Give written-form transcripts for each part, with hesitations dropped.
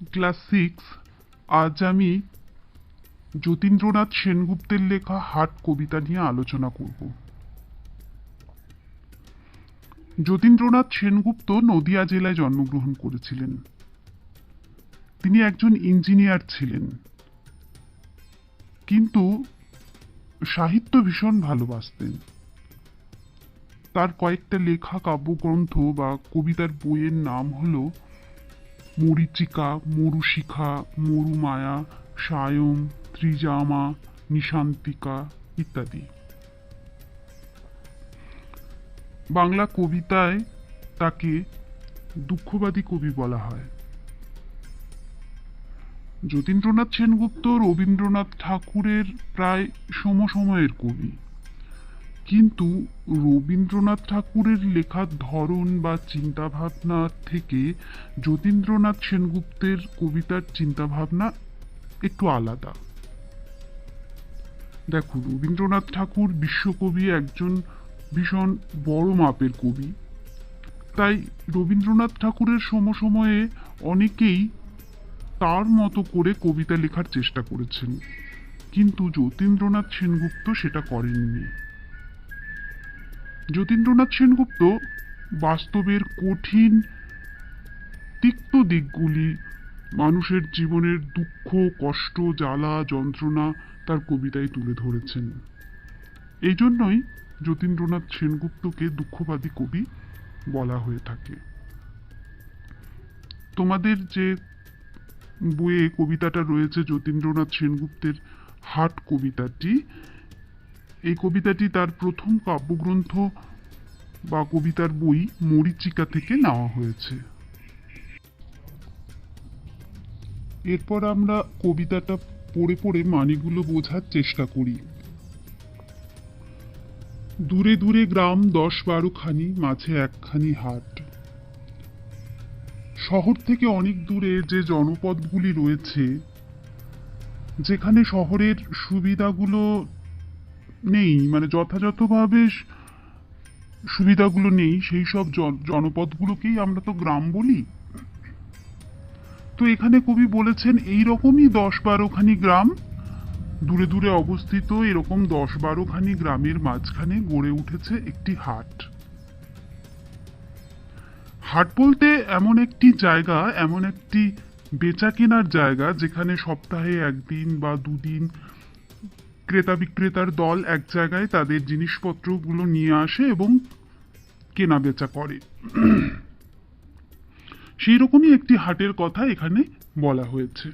Class 6। আজ আমি যতীন্দ্রনাথ সেনগুপ্তের লেখা হাট কবিতা নিয়ে আলোচনা করব। যতীন্দ্রনাথ সেনগুপ্ত নদিয়া জেলায় জন্মগ্রহণ করেছিলেন। তিনি একজন ইঞ্জিনিয়ার ছিলেন, কিন্তু সাহিত্য ভীষণ ভালোবাসতেন। তার কয়েকটা লেখা কাব্যগ্রন্থ বা কবিতার বইয়ের নাম হল মরীচিকা, মরুশিখা, মরুমায়া, সায়ং, ত্রিজামা, নিশান্তিকা ইত্যাদি। বাংলা কবিতায় তাকে দুঃখবাদী কবি বলা হয়। যতীন্দ্রনাথ সেনগুপ্ত রবীন্দ্রনাথ ঠাকুরের প্রায় সমসময়ের কবি, কিন্তু রবীন্দ্রনাথ ঠাকুরের লেখার ধরন বা চিন্তাভাবনা থেকে যতীন্দ্রনাথ সেনগুপ্তের কবিতার চিন্তাভাবনা একটু আলাদা। দেখো, রবীন্দ্রনাথ ঠাকুর বিশ্বকবি, একজন ভীষণ বড় মাপের কবি। তাই রবীন্দ্রনাথ ঠাকুরের সমসময়ে অনেকেই তার মতো করে কবিতা লেখার চেষ্টা করেছেন, কিন্তু যতীন্দ্রনাথ সেনগুপ্ত সেটা করেননি। যতীন্দ্রনাথ সেনগুপ্ত বাস্তবের কঠিন তিক্ত দিকগুলি, মানুষের জীবনের দুঃখ, কষ্ট, জ্বালা, যন্ত্রণা তার কবিতায় তুলে ধরেছেন। এই জন্যই যতীন্দ্রনাথ সেনগুপ্তকে দুঃখবাদী কবি বলা হয়ে থাকে। তোমাদের যে বইয়ে কবিতাটা রয়েছে যতীন্দ্রনাথ সেনগুপ্তের হাট কবিতাটি, এই কবিতাটি তার প্রথম কাব্যগ্রন্থ বা কবিতার বই মরীচিকা থেকে নেওয়া হয়েছে। এরপর আমরা কবিতাটা পড়ে পড়ে মানেগুলো বোঝার চেষ্টা করি। দূরে দূরে গ্রাম 10-12খানি, মাঝে একখানি হাট। শহর থেকে অনেক দূরে যে জনপদগুলি রয়েছে, যেখানে শহরের সুবিধাগুলো নেই, মানে যথাযথভাবে সুবিধাগুলো নেই, সেই সব জনপদগুলোকেই আমরা তো গ্রাম বলি। তো এখানে কবি বলেছেন এই রকমই 10-12খানি গ্রাম দূরে দূরে অবস্থিত, এরকম 10-12খানি গ্রামের মাঝখানে গড়ে উঠেছে একটি হাট। হাট বলতে এমন একটি জায়গা, এমন একটি বেচা কেনার জায়গা, যেখানে সপ্তাহে একদিন বা দুদিন ক্রেতা বিক্রেতার দল এক জায়গায় তাদের জিনিসপত্রগুলো নিয়ে আসে এবং কেনা বেচা করে। সেই রকমই একটি হাটের কথা এখানে বলা হয়েছে।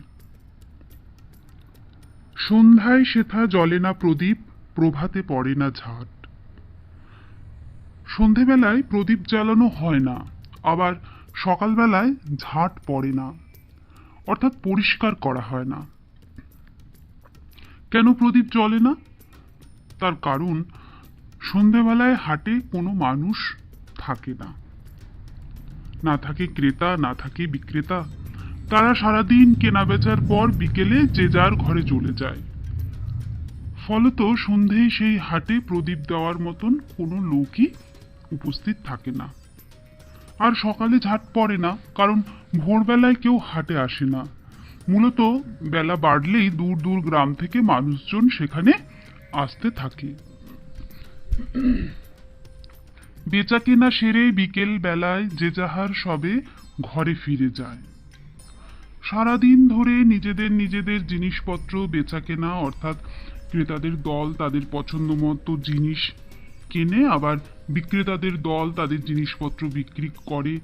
সন্ধ্যায় সেথা জ্বলে না প্রদীপ, প্রভাতে পড়ে না ঝাট। সন্ধেবেলায় প্রদীপ জ্বালানো হয় না, আবার সকালবেলায় ঝাট পড়ে না, অর্থাৎ পরিষ্কার করা হয় না। কেন প্রদীপ জ্বলে না? তার কারণ সন্ধেবেলায় হাটে কোনো মানুষ থাকে না, না থাকে ক্রেতা, না থাকে বিক্রেতা। তারা সারাদিন কেনা বেচার পর বিকেলে যে যার ঘরে চলে যায়। ফলত সন্ধেয় সেই হাটে প্রদীপ দেওয়ার মতন কোনো লোকই উপস্থিত থাকে না। আর সকালে ঝাঁট পড়ে না, কারণ ভোরবেলায় কেউ হাটে আসে না। মূলত বেলা বাড়লেই দূর দূর গ্রাম থেকে মানুষজন সেখানে আসতে থাকে। বেচা কেনা সেরে বিকেল বেলায় যে যাহার সবে ঘরে ফিরে যায়। সারাদিন ধরে নিজেদের নিজেদের জিনিসপত্র বেচা কেনা, অর্থাৎ ক্রেতাদের দল তাদের পছন্দ মতো জিনিস কেনে, আবার বিক্রেতাদের দল তাদের জিনিসপত্র বিক্রি করে।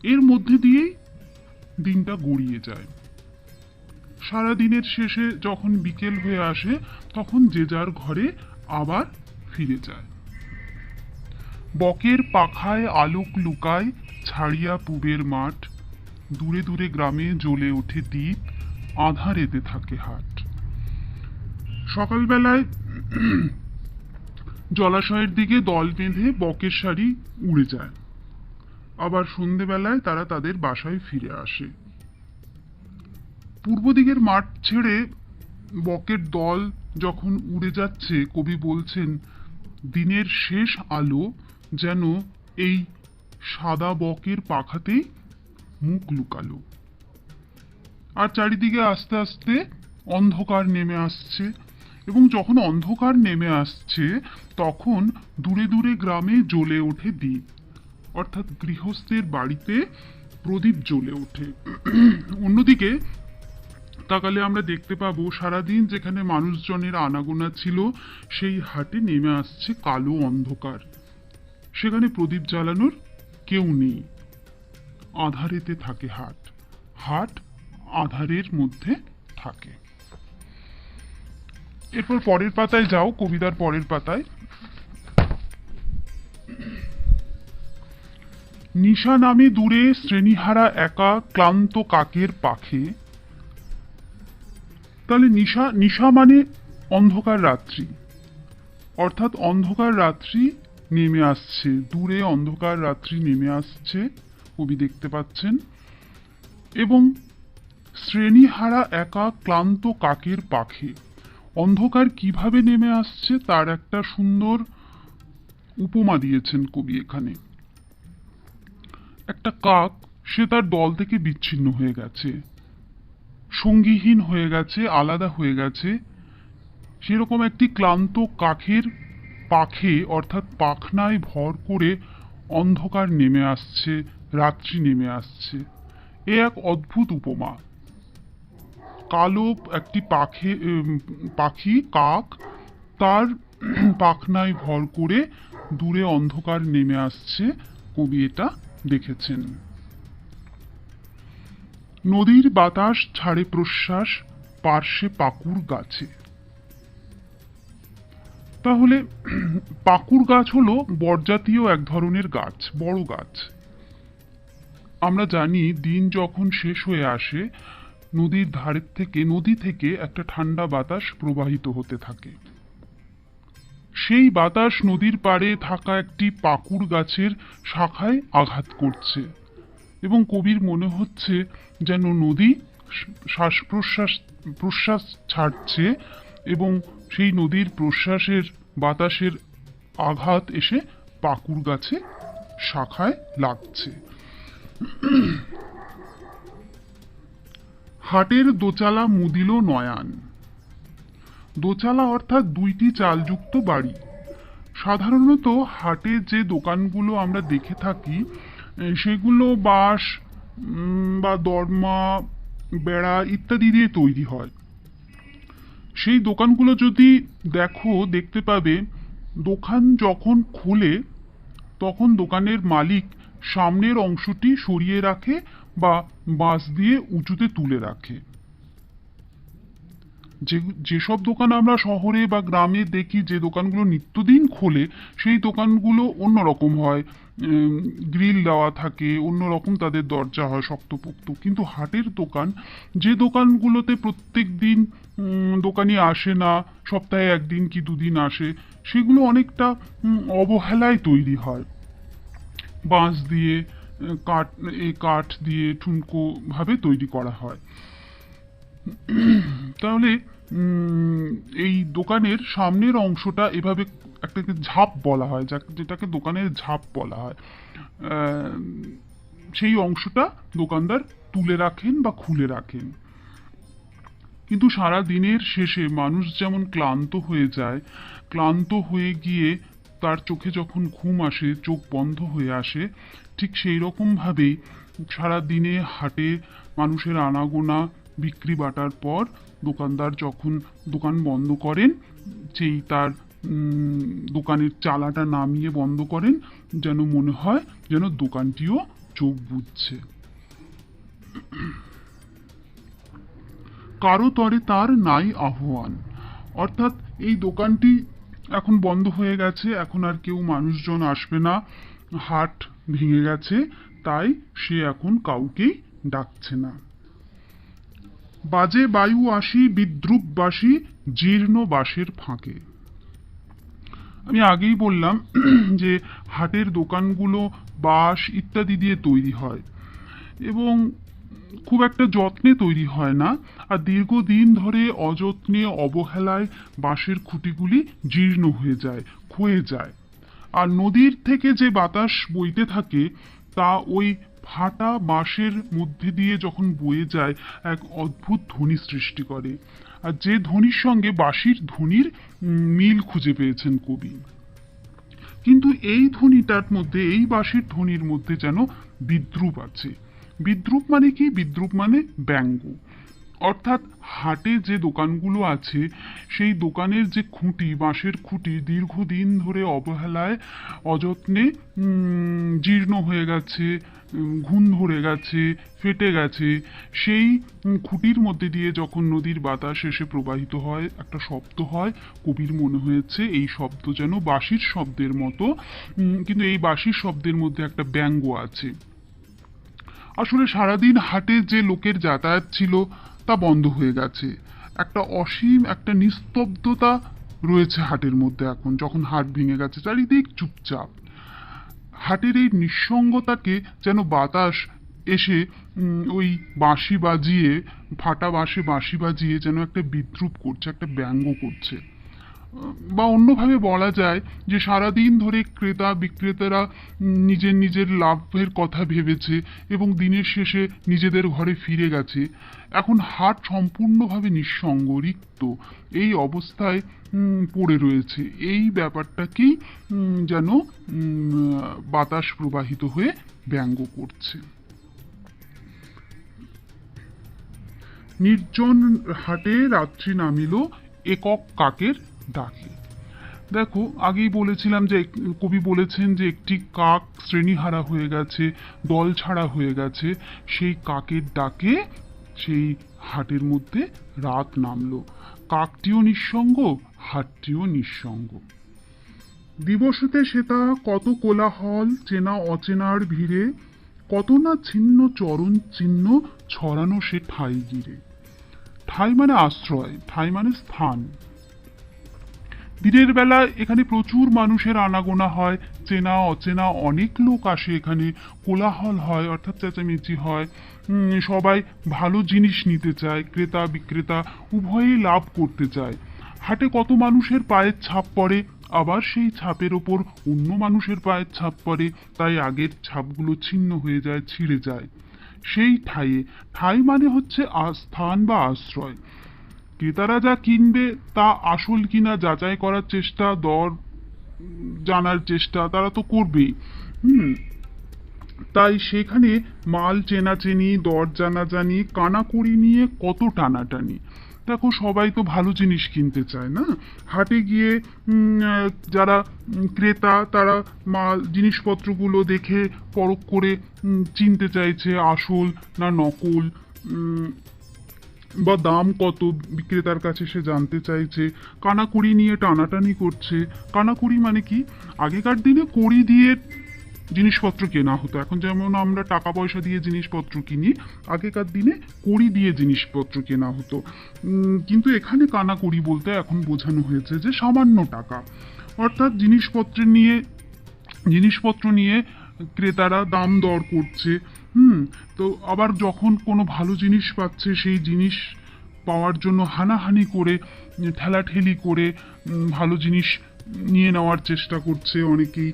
এর মধ্যে দিয়েই দিনটা গড়িয়ে যায়। সারাদিনের শেষে যখন বিকেল হয়ে আসে, তখন যে যার ঘরে আবার ফিরে যায়। বকের পাখায় আলোক লুকায়, ছাড়িয়া পুবের মাঠ। দূরে দূরে গ্রামে জ্বলে ওঠে দ্বীপ, আঁধারেতে থাকে হাট। সকালবেলায় জলাশয়ের দিকে দল বেঁধে বকের শাড়ি উড়ে যায়, আবার সন্ধেবেলায় তারা তাদের বাসায় ফিরে আসে। পূর্ব দিকের মাঠ ছেড়ে বকের দল যখন উড়ে যাচ্ছে, কবি বলছেন দিনের শেষ আলো যেন এই সাদা বকের পাখাতেই মুখ লুকালো। আর চারিদিকে আস্তে আস্তে অন্ধকার নেমে আসছে। এবং যখন অন্ধকার নেমে আসছে তখন দূরে দূরে গ্রামে জ্বলে ওঠে দ্বীপ, অর্থাৎ গৃহস্থের বাড়িতে প্রদীপ জ্বলে ওঠে। অন্যদিকে তাকালে আমরা দেখতে পাবো সারাদিন যেখানে মানুষজনের আনাগোনা ছিল সেই হাটে নেমে আসছে কালো অন্ধকার। সেখানে প্রদীপ জ্বালানোর কেউ নেই। আঁধারেতে থাকে হাট, হাট আঁধারের মধ্যে থাকে। এরপর পরের পাতায় যাও, কবিতার পরের পাতায়। নিশা নামে দূরে শ্রেণীহারা একা ক্লান্ত কাকের পাখে। তাহলে নিশা, নিশা মানে অন্ধকার রাত্রি, অর্থাৎ অন্ধকার রাত্রি নেমে আসছে, দূরে অন্ধকার রাত্রি নেমে আসছে, কবি দেখতে পাচ্ছেন। এবং শ্রেণীহারা একা ক্লান্ত কাকের পাখে, অন্ধকার কিভাবে নেমে আসছে তার একটা সুন্দর উপমা দিয়েছেন কবি এখানে। একটা কাক, সে তার দল থেকে বিচ্ছিন্ন হয়ে গেছে, সঙ্গীহীন হয়ে গেছে, আলাদা হয়ে গেছে। সেরকম একটি ক্লান্ত কাকের পাখে অর্থাৎ পাখনায় ভর করে অন্ধকার নেমে আসছে, রাত্রি নেমে আসছে। এ এক অদ্ভুত উপমা। কালো একটি পাখি কাক, তার পাখনায় ভর করে দূরে অন্ধকার নেমে আসছে, কবি এটা দেখেছেন। নদীর বাতাস ছাড়ে প্রশ্বাস পার্শ্বে পাকুর গাছে। তাহলে পাকুর গাছ হলো বরজাতীয় এক ধরনের গাছ, বড় গাছ। আমরা জানি দিন যখন শেষ হয়ে আসে নদীর ধারের থেকে, নদী থেকে একটা ঠান্ডা বাতাস প্রবাহিত হতে থাকে। সেই বাতাস নদীর পাড়ে থাকা একটি পাকুর গাছের শাখায় আঘাত করছে এবং কবির মনে হচ্ছে যেন নদী শ্বাস প্রশ্বাস ছাড়ছে এবং সেই নদীর প্রশ্বাসের বাতাসের আঘাত এসে পাকুর গাছে শাখায় লাগছে। হাটের দোচালা মুদিল নয়ান। দোচালা অর্থাৎ দুইটি চালযুক্ত বাড়ি। সাধারণত হাটে যে দোকানগুলো আমরা দেখে থাকি সেগুলো বাঁশ বা দরমা, বেড়া ইত্যাদি দিয়ে তৈরি হয়। সেই দোকানগুলো যদি দেখতে পাবে দোকান যখন খুলে তখন দোকানের মালিক সামনের অংশটি সরিয়ে রাখে বা বাঁশ দিয়ে উঁচুতে তুলে রাখে। যেসব দোকান আমরা শহরে বা গ্রামে দেখি, যে দোকানগুলো নিত্যদিন খোলে সেই দোকানগুলো অন্যরকম হয়, গ্রিল দেওয়া থাকে, অন্যরকম তাদের দরজা হয় শক্তপোক্ত। কিন্তু হাটের দোকান, যে দোকানগুলোতে প্রত্যেক দিন দোকানি আসে না, সপ্তাহে একদিন কি দুদিন আসে, সেগুলো অনেকটা অবহেলায় তৈরি হয়, বাঁশ দিয়ে, কাঠ দিয়ে ঠুনকো ভাবে তৈরি করা হয়। তাহলে এই দোকানের সামনের অংশটা এভাবে একটাকে ঝাপ বলা হয়, যেটাকে দোকানের ঝাপ বলা হয়। সেই অংশটা দোকানদার তুলে রাখেন বা খুলে রাখেন। কিন্তু সারা দিনের শেষে মানুষ যেমন ক্লান্ত হয়ে যায়, ক্লান্ত হয়ে গিয়ে তার চোখে যখন ঘুম আসে, চোখ বন্ধ হয়ে আসে, ঠিক সেই রকমভাবেই সারা দিনে হাটে মানুষের আনাগোনা বিক্রি বাটার পর দোকানদার যখন দোকান বন্ধ করেন, সেই তার দোকানের চালাটা নামিয়ে বন্ধ করেন, যেন মনে হয় যেন দোকানটিও চোখ বুজছে। কারো তরে তার নাই আহ্বান, অর্থাৎ এই দোকানটি এখন বন্ধ হয়ে গেছে, এখন আর কেউ মানুষজন আসবে না, হাট ভেঙে গেছে, তাই সে এখন কাউকেই ডাকছে না। বাজে বায়ু আসি বিদ্রুপবাসী জীর্ণ বাঁশের ফাঁকে। আমি আগেই বললাম যে হাটের দোকানগুলো বাঁশ ইত্যাদি দিয়ে তৈরি হয় এবং খুব একটা যত্নে তৈরি হয় না, আর দীর্ঘদিন ধরে অযত্নে অবহেলায় বাঁশের খুঁটিগুলি জীর্ণ হয়ে যায়, ক্ষয়ে যায়। আর নদীর থেকে যে বাতাস বইতে থাকে তা ওই ফাটা বাঁশের মধ্যে দিয়ে যখন বয়ে যায় এক অদ্ভুত ধ্বনি সৃষ্টি করে। আর যে ধ্বনির সঙ্গে বাঁশির ধ্বনির মিল খুঁজে পেয়েছেন কবি। কিন্তু এই ধ্বনিটার মধ্যে, এই বাঁশির ধ্বনির মধ্যে যেন বিদ্রূপ আছে। বিদ্রূপ মানে কি? বিদ্রূপ মানে ব্যঙ্গ। অর্থাৎ হাটে যে দোকানগুলো আছে সেই দোকানের যে খুঁটি, বাঁশের খুঁটি দীর্ঘদিন ধরে অবহেলায় অযত্নে জীর্ণ হয়ে গেছে, ঘুণ ধরে গেছে, ফেটে গেছে। সেই খুঁটির মধ্যে দিয়ে যখন নদীর বাতাস এসে প্রবাহিত হয়, একটা শব্দ হয়, কবির মনে হয়েছে এই শব্দ যেন বাঁশির শব্দের মতো, কিন্তু এই বাঁশির শব্দের মধ্যে একটা ব্যঙ্গ আছে। আসলে সারাদিন হাটে যে লোকের যাতায়াত ছিল তা বন্ধ হয়ে গেছে। একটা অসীম একটা নিস্তব্ধতা রয়েছে হাটের মধ্যে এখন, যখন হাট ভেঙে গেছে, চারিদিক চুপচাপ। হাটের এই নিঃসঙ্গতাকে যেন বাতাস এসে ওই বাঁশি বাজিয়ে, ফাটা বাঁশে বাঁশি বাজিয়ে যেন একটা বিদ্রূপ করছে, একটা ব্যঙ্গ করছে। বা অন্যভাবে বলা যায় যে সারাদিন ধরে ক্রেতা বিক্রেতারা নিজের নিজের লাভের কথা ভেবেছে এবং দিনের শেষে নিজেদের ঘরে ফিরে গেছে। এখন হাট সম্পূর্ণভাবে নিঃসঙ্গ, রিক্ত, এই অবস্থায় পড়ে রয়েছে। এই ব্যাপারটাকেই যেন বাতাস প্রবাহিত হয়ে ব্যঙ্গ করছে। নির্জন হাটে রাত্রি নামিল একক কাকের ডাকে। দেখো, আগেই বলেছিলাম যে কবি বলেছেন যে একটি কাক শ্রেণীহারা হয়ে গেছে, দল ছাড়া হয়ে গেছে। সেই কাকের ডাকে সেই হাটের মধ্যে রাত নামলো। কাকটিও নিঃসঙ্গ, হাটটিও নিঃসঙ্গ। দিবসেতে সেটা কত কোলাহল, চেনা অচেনার ভিড়ে, কত না ছিন্ন চরণ চিহ্ন ছড়ানো সে ঠাই গিরে। ঠাই মানে আশ্রয়, ঠাই মানে স্থান। দিনের বেলা এখানে প্রচুর মানুষের আনাগোনা হয়, চেনা অচেনা অনেক লোক আসে এখানে, কোলাহল হয় অর্থাৎ চেঁচামেচি হয়। সবাই ভালো জিনিস নিতে চায়, ক্রেতা বিক্রেতা উভয়েই লাভ করতে চায়। হাটে কত মানুষের পায়ের ছাপ পড়ে, আবার সেই ছাপের ওপর অন্য মানুষের পায়ের ছাপ পড়ে, তাই আগের ছাপগুলো ছিন্ন হয়ে যায়, ছিঁড়ে যায়। সেই ঠাইয়ে, ঠাই মানে হচ্ছে স্থান বা আশ্রয়। ক্রেতারা যা কিনবে তা আসল কিনা যাচাই করার চেষ্টা, দর জানার চেষ্টা তারা তো করবেই। তাই সেখানে মাল চেনাচেনি, দর জানাজানি, কানাকড়ি নিয়ে কত টানাটানি। দেখো, সবাই তো ভালো জিনিস কিনতে চায় না? হাটে গিয়ে যারা ক্রেতা তারা মাল জিনিসপত্রগুলো দেখে পরখ করে চিনতে চাইছে আসল না নকল, বা দাম কত বিক্রেতার কাছে সে জানতে চাইছে। কানাকড়ি নিয়ে টানাটানি করছে। কানাকড়ি মানে কি? আগেকার দিনে কড়ি দিয়ে জিনিসপত্র কেনা হতো, এখন যেমন আমরা টাকা পয়সা দিয়ে জিনিসপত্র কিনি, আগেকার দিনে কড়ি দিয়ে জিনিসপত্র কেনা হতো। কিন্তু এখানে কানাকড়ি বলতে এখন বোঝানো হয়েছে যে সামান্য টাকা। অর্থাৎ জিনিসপত্র নিয়ে ক্রেতারা দাম দর করছে। তো আবার যখন কোনো ভালো জিনিস পাচ্ছে সেই জিনিস পাওয়ার জন্য হানাহানি করে, ঠেলাঠেলি করে ভালো জিনিস নিয়ে নেওয়ার চেষ্টা করছে অনেকেই।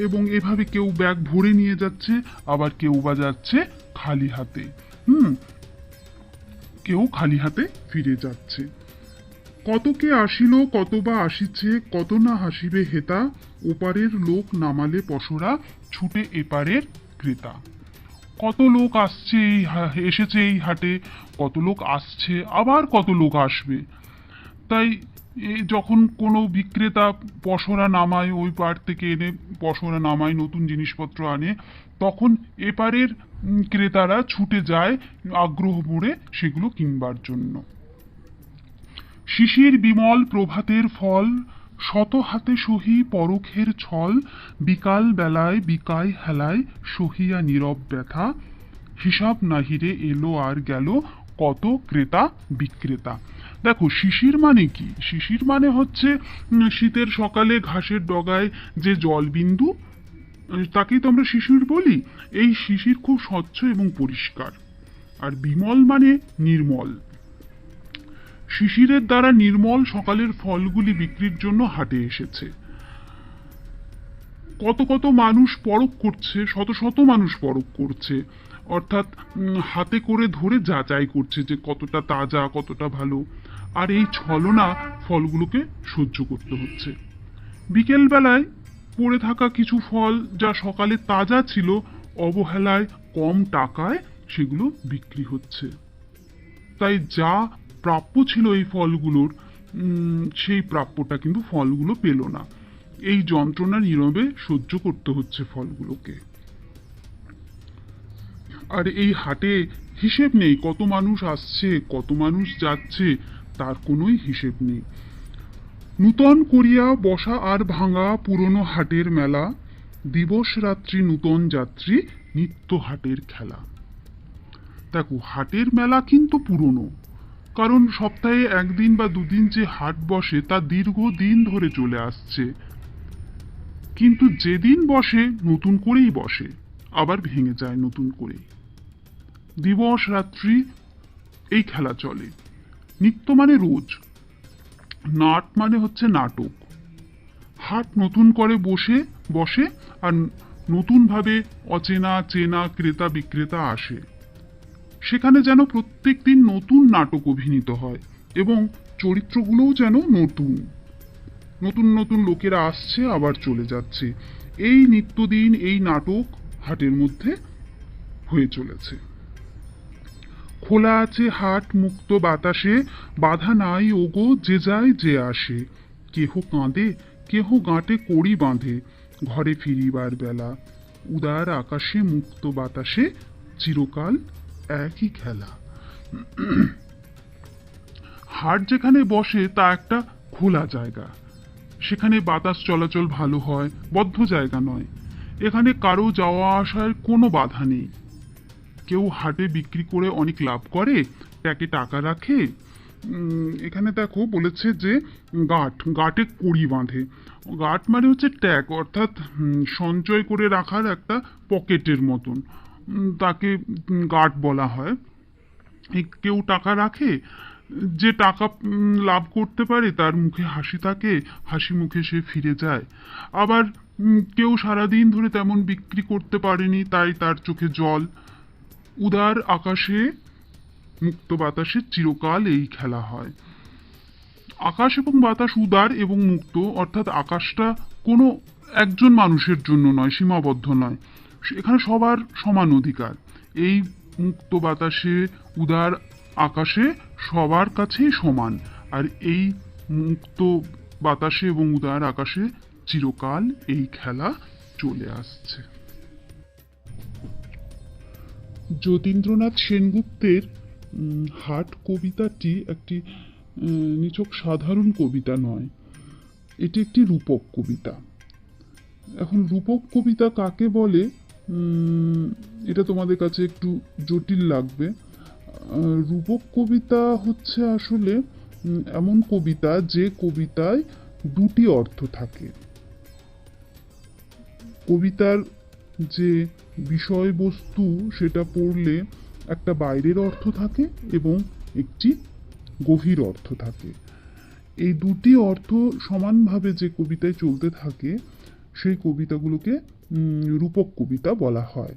এবং এভাবে কেউ ব্যাগ ভরে নিয়ে যাচ্ছে, আবার কেউ বা যাচ্ছে খালি হাতে। কেউ খালি হাতে ফিরে যাচ্ছে। কত কে আসিল, কত বা আসিছে, কত না হাসিবে হেতা, ওপারের লোক নামালে পসরা, ছুটে এপারের ক্রেতা। কত লোক আসছে এসেছে এই হাটে, কত লোক আসছে, আবার কত লোক আসবে। তাই যখন কোনো বিক্রেতা পসরা নামায়, ওই পার থেকে এনে পসরা নামায়, নতুন জিনিসপত্র আনে, তখন এপারের ক্রেতারা ছুটে যায় আগ্রহ ভরে সেগুলো কিনবার জন্য। শিশির বিমল প্রভাতের ফল, শত হাতে সহি পরখের ছল, বিকাল বেলায় বিকায় হেলায় সহিয়া নীরব ব্যথা, হিসাব নাহিরে এলো আর গেল কত ক্রেতা বিক্রেতা। দেখো, শিশির মানে কি? শিশির মানে হচ্ছে শীতের সকালে ঘাসের ডগায় যে জলবিন্দু, তাকেই তো আমরা শিশির বলি। এই শিশির খুব স্বচ্ছ এবং পরিষ্কার। আর বিমল মানে নির্মল। শিশিরের দ্বারা নির্মল সকালের ফলগুলি বিক্রির জন্য হাটে এসেছে। কত কত মানুষ পরখ করছে, শত শত মানুষ পরখ করছে, অর্থাৎ হাতে করে ধরে যাচাই করছে যে কতটা তাজা কতটা ভালো। আর এই ছলনা ফলগুলোকে সহ্য করতে হচ্ছে। বিকেল বেলায় পড়ে থাকা কিছু ফল যা সকালে তাজা ছিল, অবহেলায় কম টাকায় সেগুলো বিক্রি হচ্ছে। তাই যা প্রাপ্য ছিল এই ফলগুলোর, সেই প্রাপ্যটা কিন্তু ফলগুলো পেল না। এই যন্ত্রণা নীরবে সহ্য করতে হচ্ছে ফলগুলোকে। আর এই হাটে হিসেব নেই, কত মানুষ আসছে কত মানুষ যাচ্ছে, তার কোনোই হিসেব নেই। নূতন করিয়া বসা আর ভাঙা পুরনো হাটের মেলা, দিবস রাত্রি নূতন যাত্রী, নিত্য হাটের খেলা। দেখো, হাটের মেলা কিন্তু পুরনো, কারণ সপ্তাহে একদিন বা দুদিন যে হাট বসে তা দীর্ঘদিন ধরে চলে আসছে। কিন্তু যেদিন বসে নতুন করেই বসে, আবার ভেঙে যায় নতুন করে। দিবস রাত্রি এই খেলা চলে। নিত্য মানে রোজ, নাট মানে হচ্ছে নাটক। হাট নতুন করে বসে আর নতুনভাবে অচেনা চেনা ক্রেতা বিক্রেতা আসে। সেখানে যেন প্রত্যেক দিন নতুন নাটক অভিনীত হয় এবং চরিত্রগুলোও যেন নতুন নতুন নতুন লোকেরা আসছে আবার চলে যাচ্ছে। এই নিত্যদিন এই নাটক হাটের মধ্যে হয়ে চলেছে। খোলা আছে হাট মুক্ত বাতাসে, বাধা নাই ওগো যে যায় যে আসে। কেহ কাঁদে কেহ গাঁটে কড়ি বাঁধে, ঘরে ফিরিবার বেলা, উদার আকাশে মুক্ত বাতাসে, চিরকাল একই খেলা। হাট যেখানে বসে তা একটা খোলা জায়গা, সেখানে বাতাস চলাচল ভালো হয়, বদ্ধ জায়গা নয়। এখানে কারো যাওয়া আসার কোনো বাধা নেই। কেউ হাটে বিক্রি করে অনেক লাভ করে, ট্যাকে টাকা রাখে। এখানে দেখো বলেছে যে গাঁটে কড়ি বাঁধে। গাঁট মানে হচ্ছে ট্যাগ, অর্থাৎ সঞ্চয় করে রাখার একটা পকেটের মতন, তাকে গাঁট বলা হয়। কেউ টাকা রাখে, যে টাকা লাভ করতে পারে তার মুখে হাসি থাকে, হাসি মুখে সে ফিরে যায়। আবার কেউ সারাদিন ধরে তেমন বিক্রি করতে পারেনি, তাই তার চোখে জল। উদার আকাশে মুক্ত বাতাসে চিরকাল এই খেলা হয়। আকাশ এবং বাতাস উদার এবং মুক্ত, অর্থাৎ আকাশটা কোনো একজন মানুষের জন্য নয়, সীমাবদ্ধ নয়, এখানে সবার সমান অধিকার। এই মুক্ত বাতাসে উদার আকাশে সবার কাছেই সমান। আর এই মুক্ত বাতাসে এবং উদার আকাশে চিরকাল এই খেলা চলে আসছে। যতীন্দ্রনাথ সেনগুপ্তের হাট কবিতাটি একটি নিছক সাধারণ কবিতা নয়, এটি একটি রূপক কবিতা। এখন রূপক কবিতা কাকে বলে এটা তোমাদের কাছে একটু জটিল লাগবে। রূপক কবিতা হচ্ছে আসলে এমন কবিতা যে কবিতায় দুটি অর্থ থাকে। কবিতার যে বিষয়বস্তু সেটা পড়লে একটা বাইরের অর্থ থাকে এবং একটি গভীর অর্থ থাকে। এই দুটি অর্থ সমানভাবে যে কবিতায় চলতে থাকে সেই কবিতাগুলোকে রূপক কবিতা বলা হয়।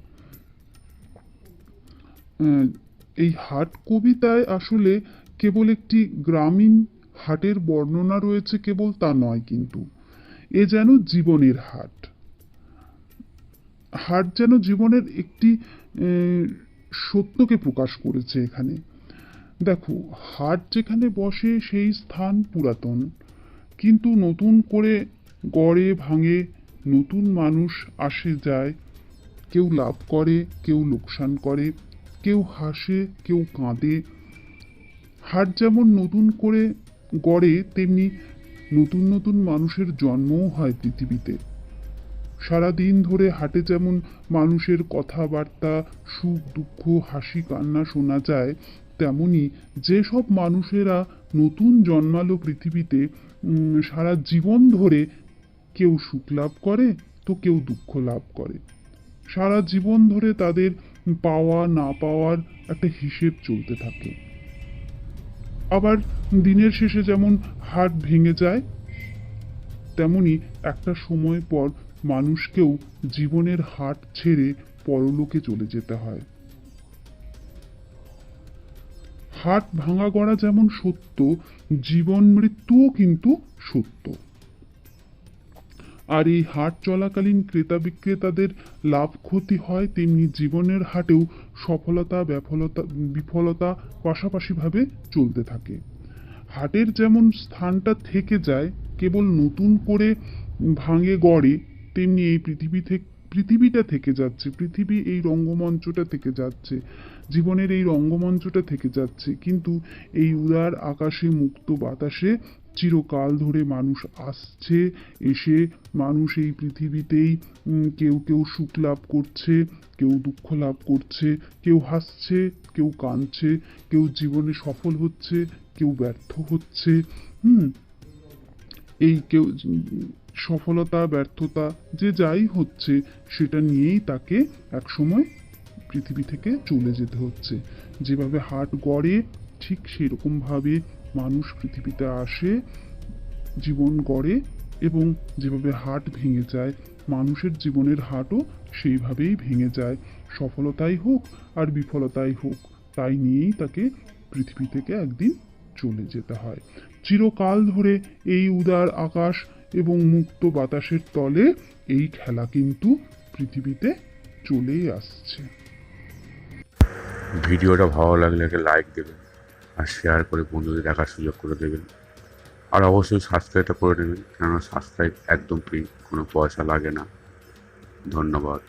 এই হাট কবিতায় আসলে কেবল একটি গ্রামীণ হাটের বর্ণনা রয়েছে কেবল তা নয়, কিন্তু এ যেন জীবনের হাট। হাট যেন জীবনের একটি সত্যকে প্রকাশ করেছে এখানে। দেখো, হাট যেখানে বসে সেই স্থান পুরাতন, কিন্তু নতুন করে গড়ে ভাঙে, নতুন মানুষ আসে যায়, কেউ লাভ করে কেউ লোকসান করে, কেউ হাসে কেউ কাঁদে। হাট যেমন নতুন করে গড়ে, তেমনি নতুন নতুন মানুষের জন্মও হয় পৃথিবীতে। সারাদিন ধরে হাটে যেমন মানুষের কথাবার্তা, সুখ দুঃখ হাসি কান্না শোনা যায়, তেমনি যেসব মানুষেরা নতুন জন্মালো পৃথিবীতে, সারা জীবন ধরে কেউ সুখ লাভ করে তো কেউ দুঃখ লাভ করে। সারা জীবন ধরে তাদের পাওয়া না পাওয়ার একটা হিসেব চলতে থাকে। আবার দিনের শেষে যেমন হাট ভেঙে যায়, তেমনি একটা সময় পর মানুষকেও জীবনের হাট ছেড়ে পরলোকে চলে যেতে হয়। হাট ভাঙা গড়া যেমন সত্য, জীবন মৃত্যুও কিন্তু সত্য। আর এই হাট চলাকালীন ক্রেতা বিক্রেতাদের লাভ ক্ষতি হয়, তেমনি জীবনের হাটেও সফলতা বিফলতা পাশাপাশিভাবে চলতে থাকে। হাটের যেমন স্থানটা থেকে যায়, কেবল নতুন করে ভাঙে গড়ে, তেমনি এই পৃথিবীটা থেকে যাচ্ছে, পৃথিবী এই রঙ্গমঞ্চটা থেকে যাচ্ছে, জীবনের এই রঙ্গমঞ্চটা থেকে যাচ্ছে। কিন্তু এই উদার আকাশে, মুক্ত বাতাসে চিরকাল ধরে মানুষ আসছে, এসে মানুষ এই পৃথিবীতেই কেউ কেউ সুখ লাভ করছে, কেউ দুঃখ লাভ করছে, কেউ হাসছে, কেউ কাঁদছে, কেউ জীবনে সফল হচ্ছে, কেউ ব্যর্থ হচ্ছে। এই কেউ সফলতা ব্যর্থতা যে যাই হচ্ছে, সেটা নিয়েই তাকে একসময় পৃথিবী থেকে চলে যেতে হচ্ছে। যেভাবে হাট গড়ে, ঠিক সেরকমভাবে মানুষ পৃথিবীতে আসে, জীবন গড়ে, এবং যেভাবে হাট ভেঙে যায়, মানুষের জীবনের হাটও সেইভাবেই ভেঙে যায়। সফলতাই হোক আর বিফলতাই হোক, তাই নিয়েই তাকে পৃথিবী থেকে একদিন চলে যেতে হয়। চিরকাল ধরে এই উদার আকাশ এবং মুক্ত বাতাসের তলে এই খেলা কিন্তু পৃথিবীতে চলেই আসছে। ভিডিওটা ভালো লাগলে একটা লাইক দেবেন, আর শেয়ার করে বন্ধুদের দেখার সুযোগ করে দেবেন। আর অবশ্যই সাবস্ক্রাইবটা করে নেবেন, কেননা সাবস্ক্রাইব একদম ফ্রি, কোনো পয়সা লাগে না। ধন্যবাদ।